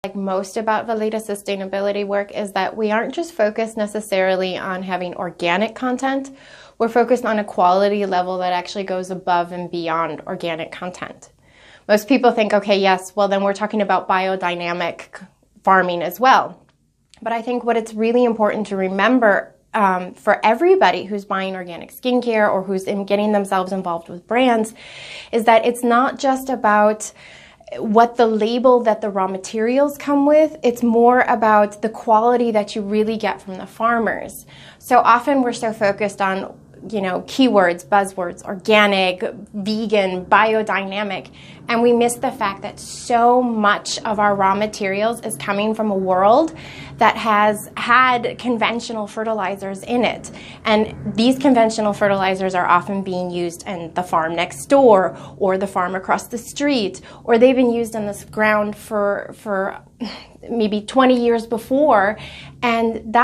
Like most about Weledas sustainability work is that we aren't just focused necessarily on having organic content. We're focused on a quality level that actually goes above and beyond organic content. Most people think, okay, yes, well then we're talking about biodynamic farming as well. But I think what it's really important to remember for everybody who's buying organic skincare or who's getting themselves involved with brands is that it's not just about what the label that the raw materials come with, it's more about the quality that you really get from the farmers. So often we're so focused on, keywords, buzzwords, organic, vegan, biodynamic, and we miss the fact that so much of our raw materials is coming from a world that has had conventional fertilizers in it. And these conventional fertilizers are often being used in the farm next door or the farm across the street, or they've been used in this ground for maybe 20 years before, and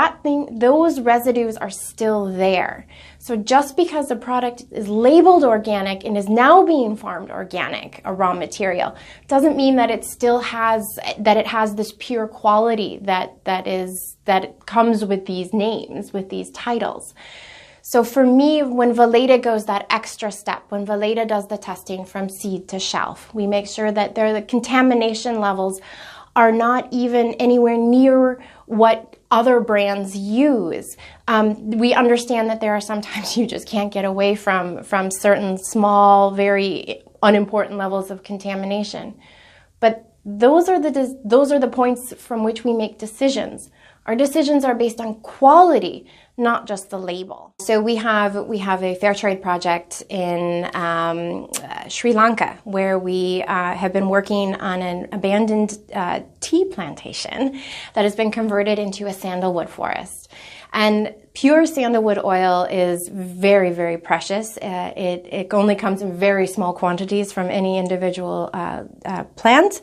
those residues are still there. So just because the product is labeled organic and is now being farmed organic, a raw material, doesn't mean that it still has this pure quality that comes with these names, with these titles. So for me, when Weleda goes that extra step, when Weleda does the testing from seed to shelf, we make sure that the contamination levels are not even anywhere near what other brands use. We understand that there are sometimes you just can't get away from certain small, very unimportant levels of contamination. But those are the points from which we make decisions. Our decisions are based on quality, not just the label. So we have a fair trade project in Sri Lanka where we have been working on an abandoned tea plantation that has been converted into a sandalwood forest. And pure sandalwood oil is very, very precious. It only comes in very small quantities from any individual plant.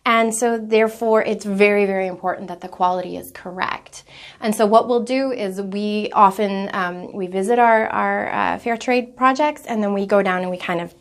And so therefore it's very, very important that the quality is correct. And so what we'll do is we often, we visit our fair trade projects, and then we go down and we kind of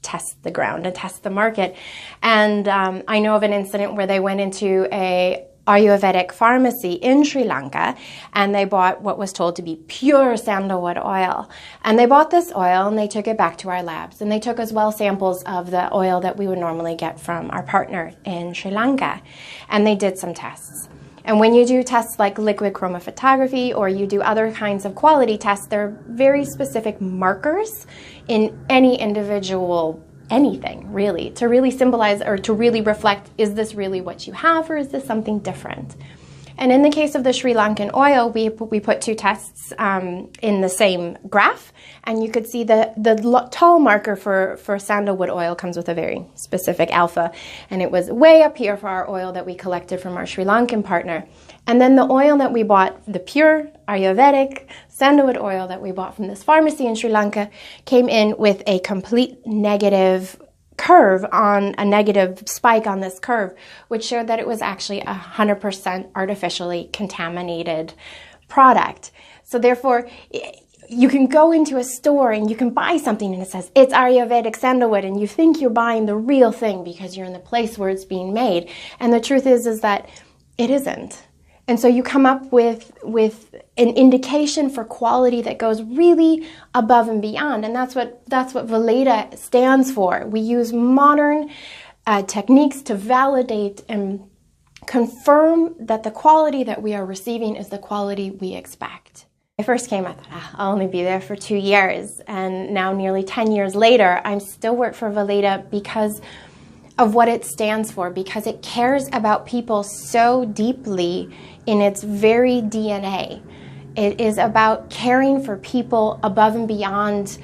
test the ground and test the market. And I know of an incident where they went into a Ayurvedic pharmacy in Sri Lanka, and they bought what was told to be pure sandalwood oil. And they bought this oil and they took it back to our labs, and they took as well samples of the oil that we would normally get from our partner in Sri Lanka. And they did some tests. And when you do tests like liquid chromophotography or you do other kinds of quality tests, there are very specific markers in any individual anything really to really symbolize or to really reflect, is this really what you have or is this something different? And in the case of the Sri Lankan oil, we put two tests in the same graph, and you could see the tall marker for sandalwood oil comes with a very specific alpha, and it was way up here for our oil that we collected from our Sri Lankan partner. And then the oil that we bought, the pure Ayurvedic sandalwood oil that we bought from this pharmacy in Sri Lanka, came in with a complete negative curve, on a negative spike on this curve, which showed that it was actually 100% artificially contaminated product. So therefore, you can go into a store and you can buy something and it says it's Ayurvedic sandalwood, and you think you're buying the real thing because you're in the place where it's being made. And the truth is that it isn't. And so you come up with an indication for quality that goes really above and beyond. And that's what Weleda stands for. We use modern techniques to validate and confirm that the quality that we are receiving is the quality we expect. When I first came, I thought, I'll only be there for 2 years. And now nearly 10 years later, I still work for Weleda because of what it stands for, because it cares about people so deeply in its very DNA. It is about caring for people above and beyond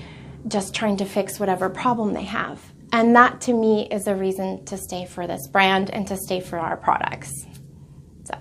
just trying to fix whatever problem they have. And that to me is a reason to stay for this brand and to stay for our products. So.